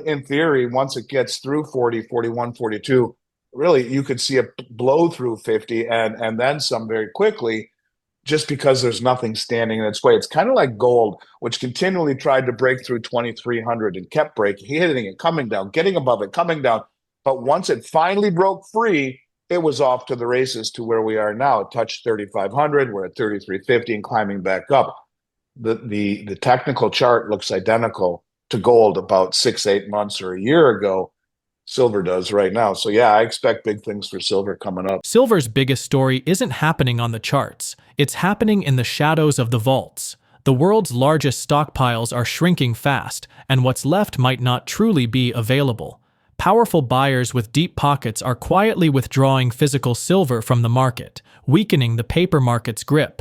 In theory, once it gets through 40, 41, 42, really you could see a blow through 50 and then some very quickly, just because there's nothing standing in its way. It's kind of like gold, which continually tried to break through 2,300 and kept breaking, hitting it, coming down, getting above it, coming down. But once it finally broke free, it was off to the races to where we are now. It touched 3,500. We're at 3,350 and climbing back up. The technical chart looks identical to gold about 6, 8 months or a year ago. Silver does right now. So yeah, I expect big things for silver coming up. Silver's biggest story isn't happening on the charts. It's happening in the shadows of the vaults. The world's largest stockpiles are shrinking fast, and what's left might not truly be available. Powerful buyers with deep pockets are quietly withdrawing physical silver from the market, weakening the paper market's grip.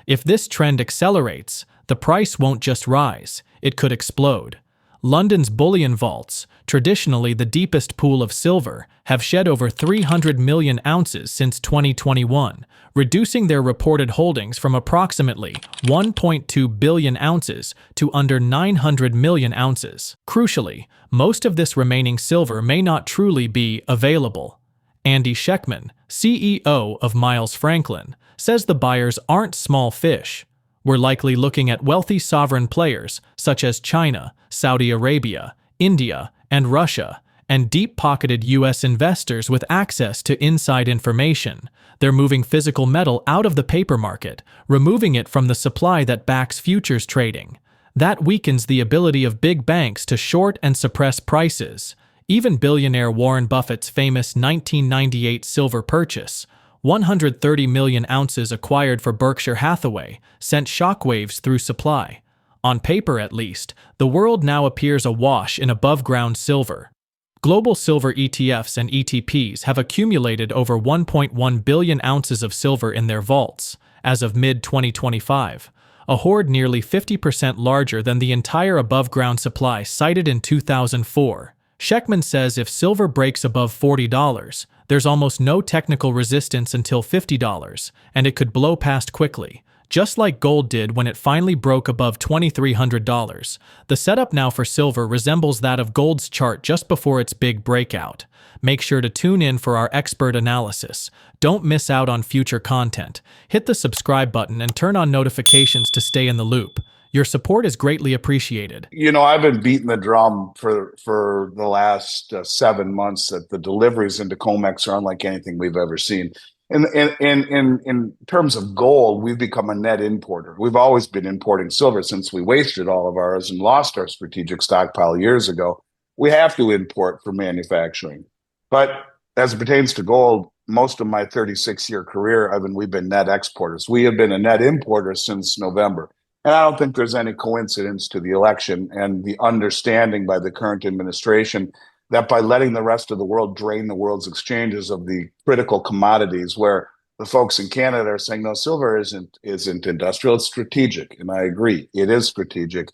If this trend accelerates, the price won't just rise, it could explode. London's bullion vaults, traditionally the deepest pool of silver, have shed over 300 million ounces since 2021, reducing their reported holdings from approximately 1.2 billion ounces to under 900 million ounces. Crucially, most of this remaining silver may not truly be available. AndySchectman, CEO of Miles Franklin, says the buyers aren't small fish. We're likely looking at wealthy sovereign players such as China, Saudi Arabia, India, and Russia, and deep-pocketed U.S. investors with access to inside information. They're moving physical metal out of the paper market, removing it from the supply that backs futures trading. That weakens the ability of big banks to short and suppress prices. Even billionaire Warren Buffett's famous 1998 silver purchase, 130 million ounces acquired for Berkshire Hathaway, sent shockwaves through supply. On paper at least, the world now appears awash in above-ground silver. Global silver ETFs and ETPs have accumulated over 1.1 billion ounces of silver in their vaults, as of mid-2025, a hoard nearly 50% larger than the entire above-ground supply cited in 2004. Schectman says if silver breaks above $40, there's almost no technical resistance until $50, and it could blow past quickly, just like gold did when it finally broke above $2,300. The setup now for silver resembles that of gold's chart just before its big breakout. Make sure to tune in for our expert analysis. Don't miss out on future content. Hit the subscribe button and turn on notifications to stay in the loop. Your support is greatly appreciated. You know, I've been beating the drum for the last 7 months that the deliveries into comex are unlike anything we've ever seen. In terms of gold, we've become a net importer. We've always been importing silver since we wasted all of ours and lost our strategic stockpile years ago. We have to import for manufacturing. But as it pertains to gold, most of my 36-year career, we've been net exporters. We have been a net importer since November. And I don't think there's any coincidence to the election and the understanding by the current administration that by letting the rest of the world drain the world's exchanges of the critical commodities, where the folks in Canada are saying, no, silver isn't industrial, it's strategic. And I agree, it is strategic.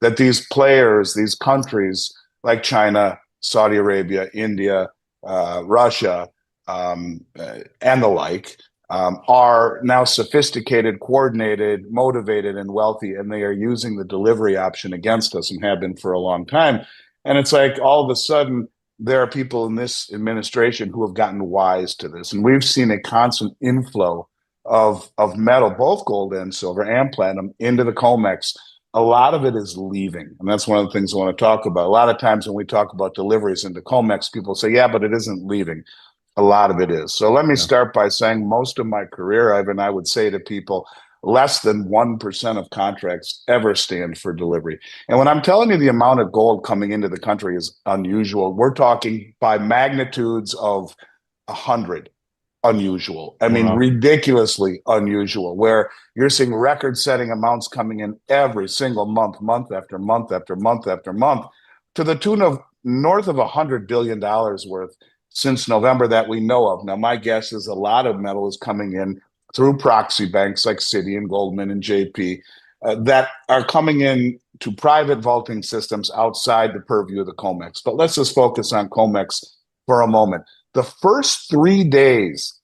That these players, these countries like China, Saudi Arabia, India, Russia, and the like, are now sophisticated, coordinated, motivated, and wealthy, and they are using the delivery option against us and have been for a long time. And it's like all of a sudden there are people in this administration who have gotten wise to this, and we've seen a constant inflow of metal, both gold and silver and platinum, into the comex. A lot of it is leaving, and that's one of the things I want to talk about. A lot of times when we talk about deliveries into comex, people say, yeah, but it isn't leaving. A lot of it is. So let me start by saying most of my career, Ivan, I would say to people, less than 1% of contracts ever stand for delivery. And when I'm telling you the amount of gold coming into the country is unusual, we're talking by magnitudes of 100 unusual. I mean, ridiculously unusual, where you're seeing record-setting amounts coming in every single month, month after month after month after month, to the tune of north of $100 billion worth since November that we know of. Now, my guess is a lot of metal is coming in through proxy banks like Citi and Goldman and JP that are coming in to private vaulting systems outside the purview of the COMEX. But let's just focus on COMEX for a moment. The first 3 days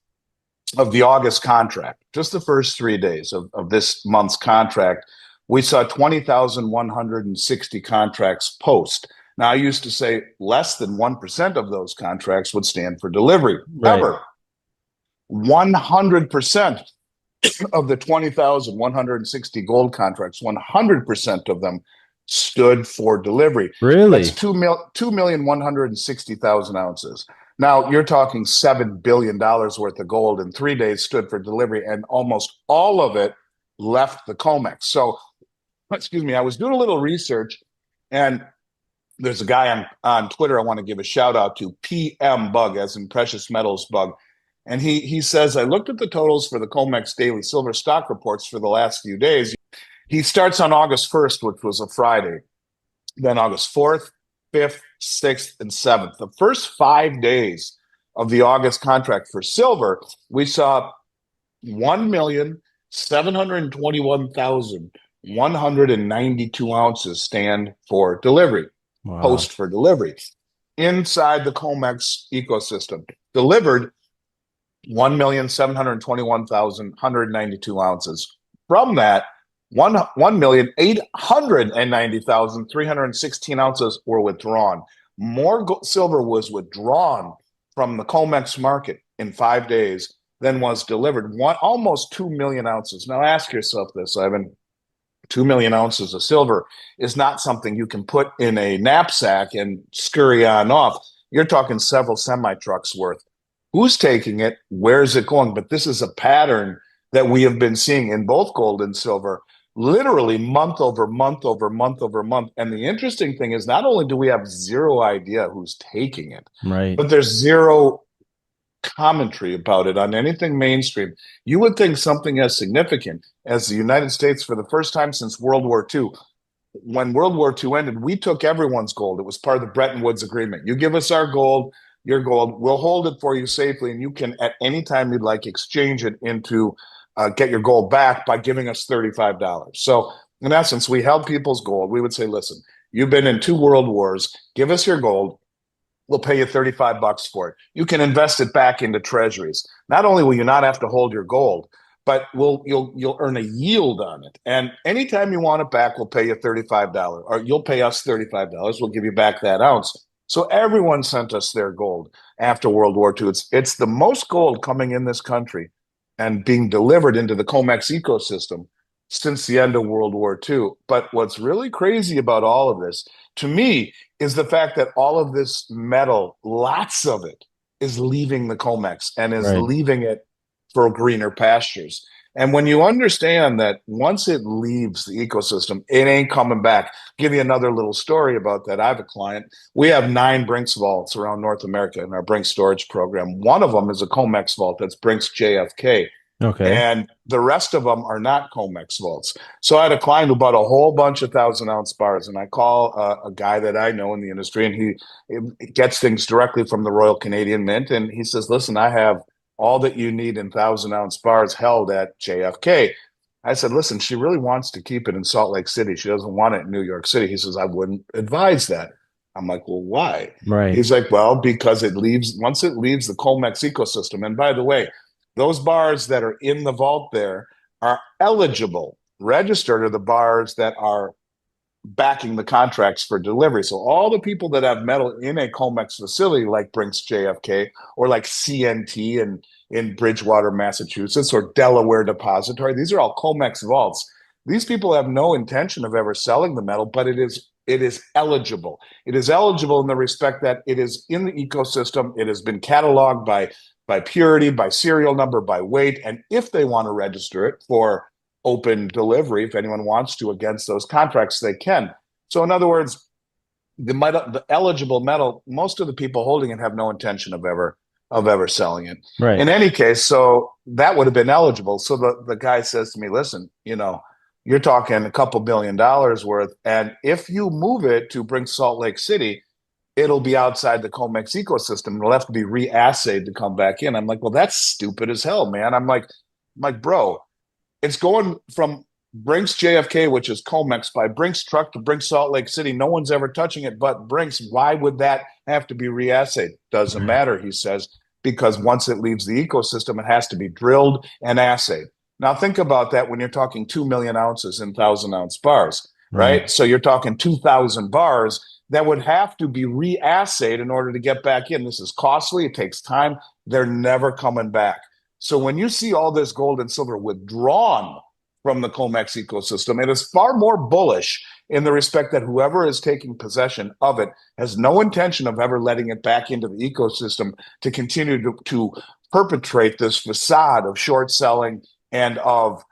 of the August contract, just the first 3 days of this month's contract, we saw 20,160 contracts post. Now, I used to say less than 1% of those contracts would stand for delivery. Right. Ever. 100% of the 20,160 gold contracts, 100% of them stood for delivery. That's Really? 2,160,000 ounces. Now, you're talking $7 billion worth of gold in 3 days stood for delivery, and almost all of it left the COMEX. So, excuse me, I was doing a little research, and there's a guy on Twitter I want to give a shout out to, PM Bug, as in Precious Metals Bug. And he says, I looked at the totals for the COMEX daily silver stock reports for the last few days. He starts on August 1st, which was a Friday, then August 4th, 5th, 6th, and 7th. The first 5 days of the August contract for silver, we saw 1,721,192 ounces stand for delivery, Wow. post for delivery inside the COMEX ecosystem. Delivered 1,721,192 ounces. From that, 1,890,316 ounces were withdrawn. More silver was withdrawn from the COMEX market in 5 days than was delivered. Almost 2 million ounces. Now ask yourself this, Ivan. 2 million ounces of silver is not something you can put in a knapsack and scurry on off. You're talking several semi trucks worth. Who's taking it? Where's it going? But this is a pattern that we have been seeing in both gold and silver, literally month over month over month over month. And the interesting thing is, not only do we have zero idea who's taking it, Right. but there's zero commentary about it on anything mainstream. You would think something as significant as the United States, for the first time since World War II, when World War II ended, we took everyone's gold. It was part of the Bretton Woods Agreement. You give us our gold, your gold, we'll hold it for you safely, and you can, at any time you'd like, exchange it into get your gold back by giving us $35. So, in essence, we held people's gold. We would say, listen, you've been in 2 world wars, give us your gold. We'll pay you $35 for it. You can invest it back into treasuries. Not only will you not have to hold your gold, but you'll earn a yield on it. And anytime you want it back, we'll pay you $35, or you'll pay us $35. We'll give you back that ounce. So everyone sent us their gold after World War II. It's the most gold coming in this country and being delivered into the COMEX ecosystem since the end of World War II. But what's really crazy about all of this, to me, is the fact that all of this metal, lots of it, is leaving the COMEX and is Right. leaving it for greener pastures. And when you understand that once it leaves the ecosystem, it ain't coming back. Give you another little story about that. I have a client. We have 9 Brinks vaults around North America in our Brinks storage program. One of them is a COMEX vault. That's Brinks JFK. Okay. And the rest of them are not COMEX vaults. So I had a client who bought a whole bunch of 1,000 ounce bars, and I call a guy that I know in the industry, and he gets things directly from the Royal Canadian Mint, and he says, "Listen, I have all that you need in 1,000 ounce bars held at JFK." I said, "Listen, she really wants to keep it in Salt Lake City. She doesn't want it in New York City." He says, "I wouldn't advise that." I'm like, "Well, why?" Right. He's like, "Well, because once it leaves the COMEX ecosystem, and by the way, those bars that are in the vault there are eligible. Registered are the bars that are backing the contracts for delivery. So all the people that have metal in a COMEX facility like Brinks JFK or like CNT in Bridgewater, Massachusetts, or Delaware Depository, these are all COMEX vaults. These people have no intention of ever selling the metal, but it is eligible. It is eligible in the respect that it is in the ecosystem. It has been cataloged by purity, by serial number, by weight, and if they want to register it for open delivery, if anyone wants to, against those contracts, they can. So in other words, the eligible metal, most of the people holding it have no intention of ever selling it. Right. In any case, so that would have been eligible. So the guy says to me, "Listen, you're talking a couple $1 billion worth, and if you move it to bring Salt Lake City, it'll be outside the COMEX ecosystem. It'll have to be reassayed to come back in." I'm like, "Well, that's stupid as hell, man." I'm like, bro, it's going from Brinks JFK, which is COMEX, by Brinks truck to Brinks Salt Lake City. No one's ever touching it but Brinks. Why would that have to be reassayed? Doesn't Right. matter, he says, because once it leaves the ecosystem, it has to be drilled and assayed. Now think about that when you're talking 2 million ounces in 1,000 ounce bars, Right. right? So you're talking 2,000 bars. that would have to be reassayed in order to get back in. This is costly. It takes time. They're never coming back. So when you see all this gold and silver withdrawn from the COMEX ecosystem, it is far more bullish in the respect that whoever is taking possession of it has no intention of ever letting it back into the ecosystem to continue to perpetrate this facade of short selling and of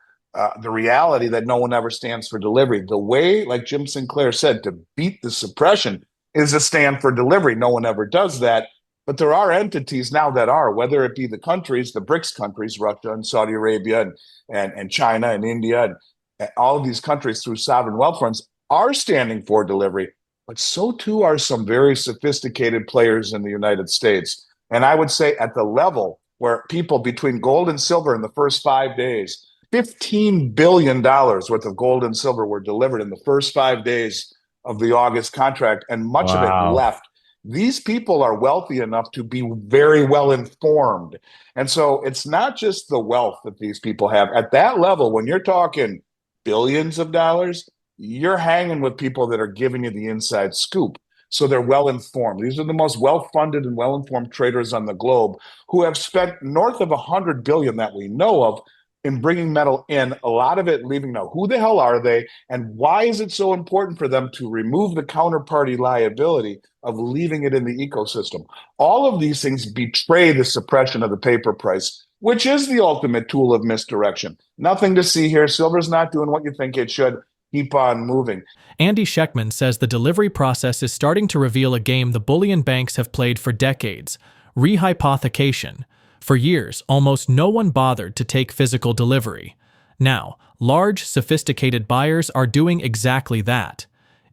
the reality that no one ever stands for delivery. The way, like Jim Sinclair said, to beat the suppression is to stand for delivery. No one ever does that. But there are entities now that are, whether it be the countries, the BRICS countries, Russia and Saudi Arabia and China and India, and all of these countries through sovereign wealth funds are standing for delivery. But so too are some very sophisticated players in the United States. And I would say at the level where people between gold and silver in the first 5 days, $15 billion worth of gold and silver were delivered in the first 5 days of the August contract, and much of it Wow. left. These people are wealthy enough to be very well informed. And so it's not just the wealth that these people have. At that level, when you're talking billions of dollars, you're hanging with people that are giving you the inside scoop. So they're well informed. These are the most well funded and well informed traders on the globe who have spent north of 100 billion that we know of in bringing metal in, a lot of it leaving now. Who the hell are they? And why is it so important for them to remove the counterparty liability of leaving it in the ecosystem? All of these things betray the suppression of the paper price, which is the ultimate tool of misdirection. Nothing to see here. Silver's not doing what you think it should. Keep on moving. AndySchectman says the delivery process is starting to reveal a game the bullion banks have played for decades: rehypothecation. For years, almost no one bothered to take physical delivery. Now, large, sophisticated buyers are doing exactly that.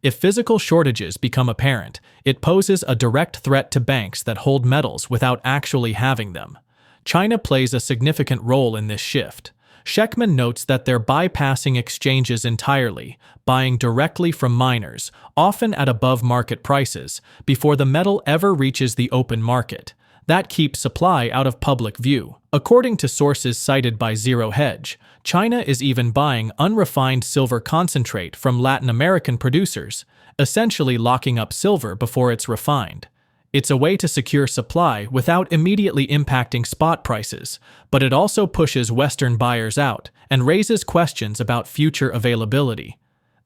If physical shortages become apparent, it poses a direct threat to banks that hold metals without actually having them. China plays a significant role in this shift. Schectman notes that they're bypassing exchanges entirely, buying directly from miners, often at above-market prices, before the metal ever reaches the open market. That keeps supply out of public view. According to sources cited by Zero Hedge, China is even buying unrefined silver concentrate from Latin American producers, essentially locking up silver before it's refined. It's a way to secure supply without immediately impacting spot prices, but it also pushes Western buyers out and raises questions about future availability.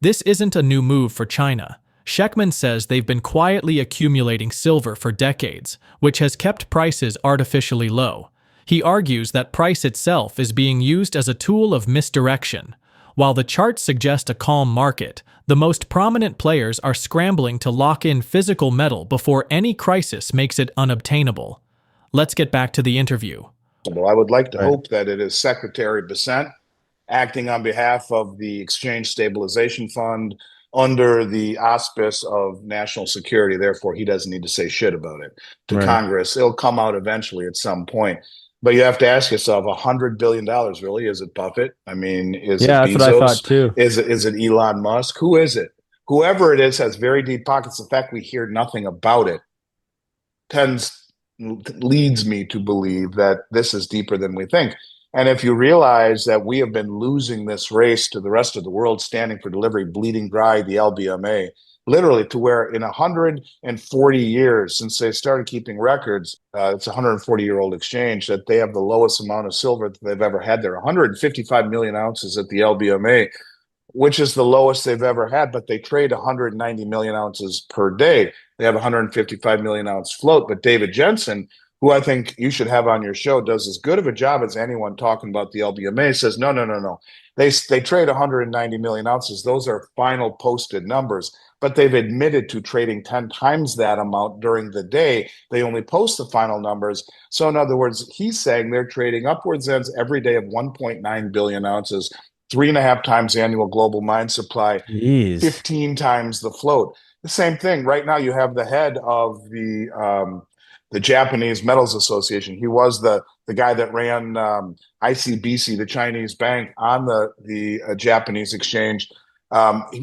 This isn't a new move for China. Schectman says they've been quietly accumulating silver for decades, which has kept prices artificially low. He argues that price itself is being used as a tool of misdirection. While the charts suggest a calm market, the most prominent players are scrambling to lock in physical metal before any crisis makes it unobtainable. Let's get back to the interview. Well, I would like to Right. hope that it is Secretary Bessent acting on behalf of the Exchange Stabilization Fund under the auspice of national security. Therefore, he doesn't need to say shit about it to Right. Congress. It'll come out eventually at some point. But you have to ask yourself, $100 billion, really? Is it Buffett? I mean, is it Yeah, that's what I Bezos? thought too. Is it Elon Musk? Who is it? Whoever it is has very deep pockets. The fact we hear nothing about it tends leads me to believe that this is deeper than we think. And if you realize that we have been losing this race to the rest of the world, standing for delivery, bleeding dry the LBMA, literally to where in 140 years since they started keeping records, it's a 140-year-old exchange, that they have the lowest amount of silver that they've ever had there, 155 million ounces at the LBMA, which is the lowest they've ever had, but they trade 190 million ounces per day. They have a 155 million ounce float. But David Jensen, who I think you should have on your show, does as good of a job as anyone talking about the LBMA, says, no, no, no, no. They trade 190 million ounces. Those are final posted numbers, but they've admitted to trading 10 times that amount during the day. They only post the final numbers. So in other words, he's saying they're trading upwards ends every day of 1.9 billion ounces, 3.5 times annual global mine supply, Jeez. 15 times the float. The same thing. Right now, you have the head of the Japanese Metals Association. He was the guy that ran ICBC, the Chinese bank, on the Japanese exchange.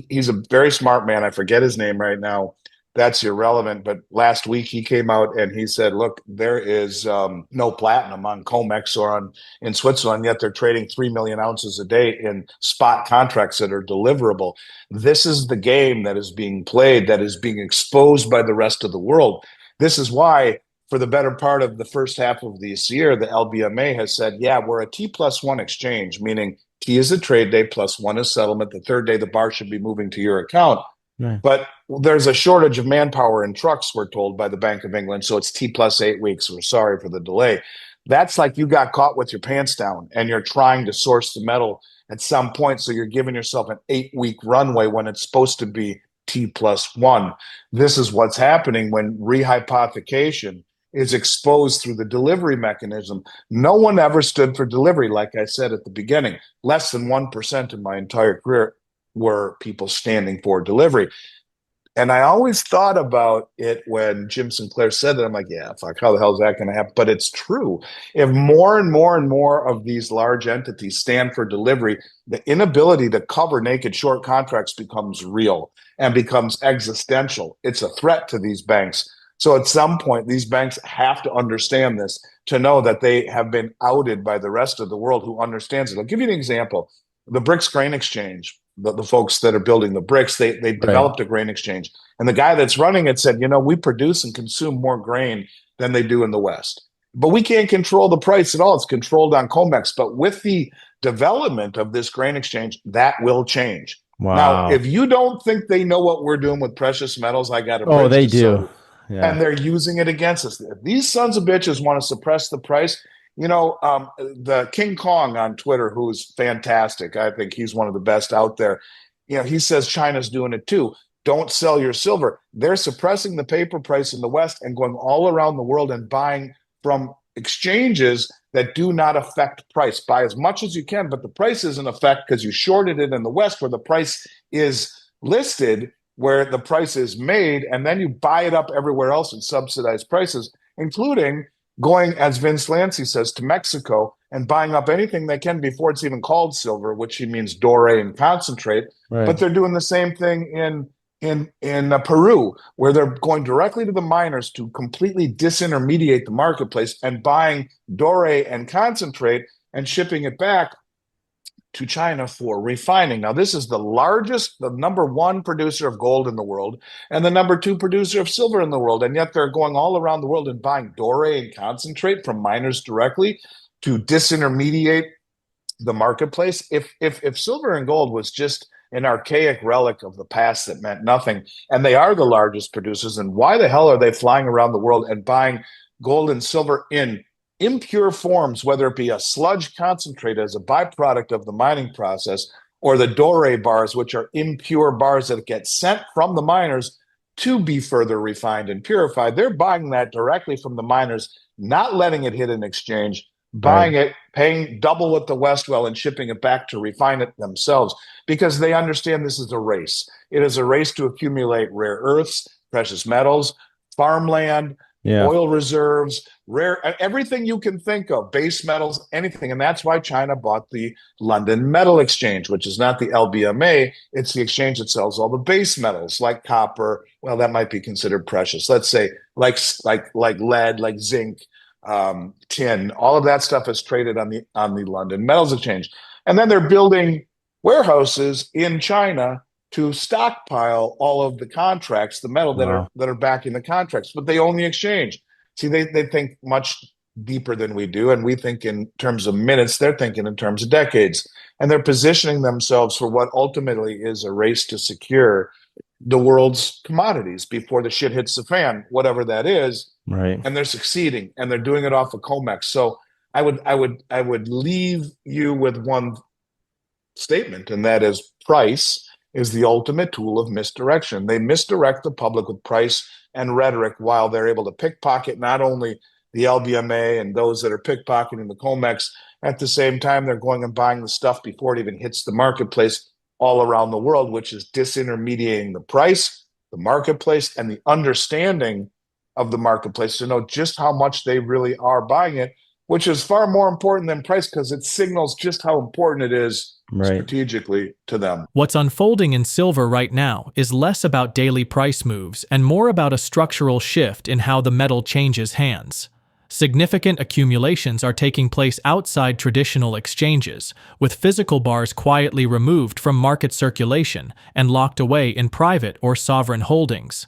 He's a very smart man. I forget his name right now, that's irrelevant. But last week he came out and he said, look, there is no platinum on Comex or on in Switzerland, yet they're trading 3 million ounces a day in spot contracts that are deliverable. This is the game that is being played, that is being exposed by the rest of the world. This is why, for the better part of the first half of this year, the LBMA has said, yeah, we're a T+1 exchange, meaning T is a trade day plus one is settlement. The third day, the bar should be moving to your account. Right. But there's a shortage of manpower in trucks, we're told by the Bank of England. So it's T plus 8 weeks. We're sorry for the delay. That's like you got caught with your pants down and you're trying to source the metal at some point. So you're giving yourself an 8 week runway when it's supposed to be T+1. This is what's happening when rehypothecation is exposed through the delivery mechanism. No one ever stood for delivery, like I said at the beginning. Less than 1% in my entire career were people standing for delivery. And I always thought about it when Jim Sinclair said that. I'm like, yeah, fuck, how the hell is that going to happen? But it's true. If more and more and more of these large entities stand for delivery, the inability to cover naked short contracts becomes real and becomes existential. It's a threat to these banks. So at some point, these banks have to understand this to know that they have been outed by the rest of the world who understands it. I'll give you an example. The BRICS Grain Exchange, the folks that are building the bricks, they Right. developed a grain exchange. And the guy that's running it said, we produce and consume more grain than they do in the West. But we can't control the price at all. It's controlled on COMEX. But with the development of this grain exchange, that will change. Now, Wow. if you don't think they know what we're doing with precious metals, I got a Oh, bridge they to sell do. you. Yeah. And they're using it against us. If these sons of bitches want to suppress the price, the King Kong on Twitter, who's fantastic. I think he's one of the best out there. He says China's doing it too. Don't sell your silver. They're suppressing the paper price in the West and going all around the world and buying from exchanges that do not affect price. Buy as much as you can, but the price isn't affect because you shorted it in the West where the price is listed, where the price is made, and then you buy it up everywhere else at subsidized prices, including going, as Vince Lancy says, to Mexico and buying up anything they can before it's even called silver, which he means doré and concentrate. Right. But they're doing the same thing in Peru, where they're going directly to the miners to completely disintermediate the marketplace and buying doré and concentrate and shipping it back to China for refining. Now, this is the number one producer of gold in the world and the number two producer of silver in the world. And yet they're going all around the world and buying doré and concentrate from miners directly to disintermediate the marketplace. If silver and gold was just an archaic relic of the past that meant nothing, and they are the largest producers, and why the hell are they flying around the world and buying gold and silver in impure forms, whether it be a sludge concentrate as a byproduct of the mining process, or the doré bars, which are impure bars that get sent from the miners to be further refined and purified? They're buying that directly from the miners, not letting it hit an exchange, Right. buying it, paying double what the West will, and shipping it back to refine it themselves because they understand this is a race. It is a race to accumulate rare earths, precious metals, farmland, Yeah. oil reserves, everything you can think of, base metals, anything. And that's why China bought the London Metal Exchange, which is not the LBMA. It's the exchange that sells all the base metals like copper. Well, that might be considered precious. Let's say like lead, like zinc, tin. All of that stuff is traded on the London Metals Exchange. And then they're building warehouses in China to stockpile all of the contracts, the metal Wow. that are backing the contracts, but they own the exchange. See, they think much deeper than we do, and we think in terms of minutes. They're thinking in terms of decades, and they're positioning themselves for what ultimately is a race to secure the world's commodities before the shit hits the fan, whatever that is. Right. And they're succeeding, and they're doing it off of Comex. So I would leave you with one statement, and that is price is the ultimate tool of misdirection. They misdirect the public with price and rhetoric while they're able to pickpocket not only the LBMA and those that are pickpocketing the COMEX. At the same time, they're going and buying the stuff before it even hits the marketplace all around the world, which is disintermediating the price, the marketplace, and the understanding of the marketplace to know just how much they really are buying it which is far more important than price because it signals just how important it is Right. strategically to them. What's unfolding in silver right now is less about daily price moves and more about a structural shift in how the metal changes hands. Significant accumulations are taking place outside traditional exchanges, with physical bars quietly removed from market circulation and locked away in private or sovereign holdings.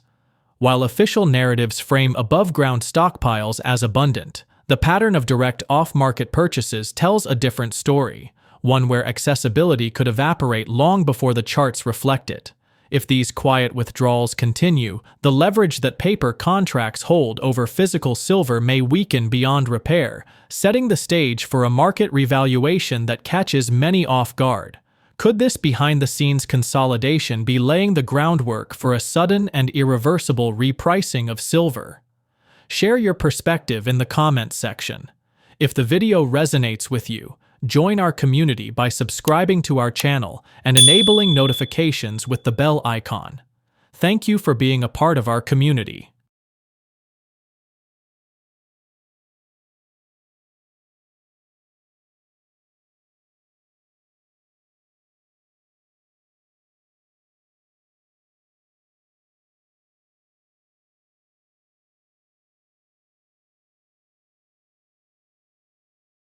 While official narratives frame above-ground stockpiles as abundant, the pattern of direct off-market purchases tells a different story, one where accessibility could evaporate long before the charts reflect it. If these quiet withdrawals continue, the leverage that paper contracts hold over physical silver may weaken beyond repair, setting the stage for a market revaluation that catches many off guard. Could this behind-the-scenes consolidation be laying the groundwork for a sudden and irreversible repricing of silver? Share your perspective in the comments section. If the video resonates with you, join our community by subscribing to our channel and enabling notifications with the bell icon. Thank you for being a part of our community.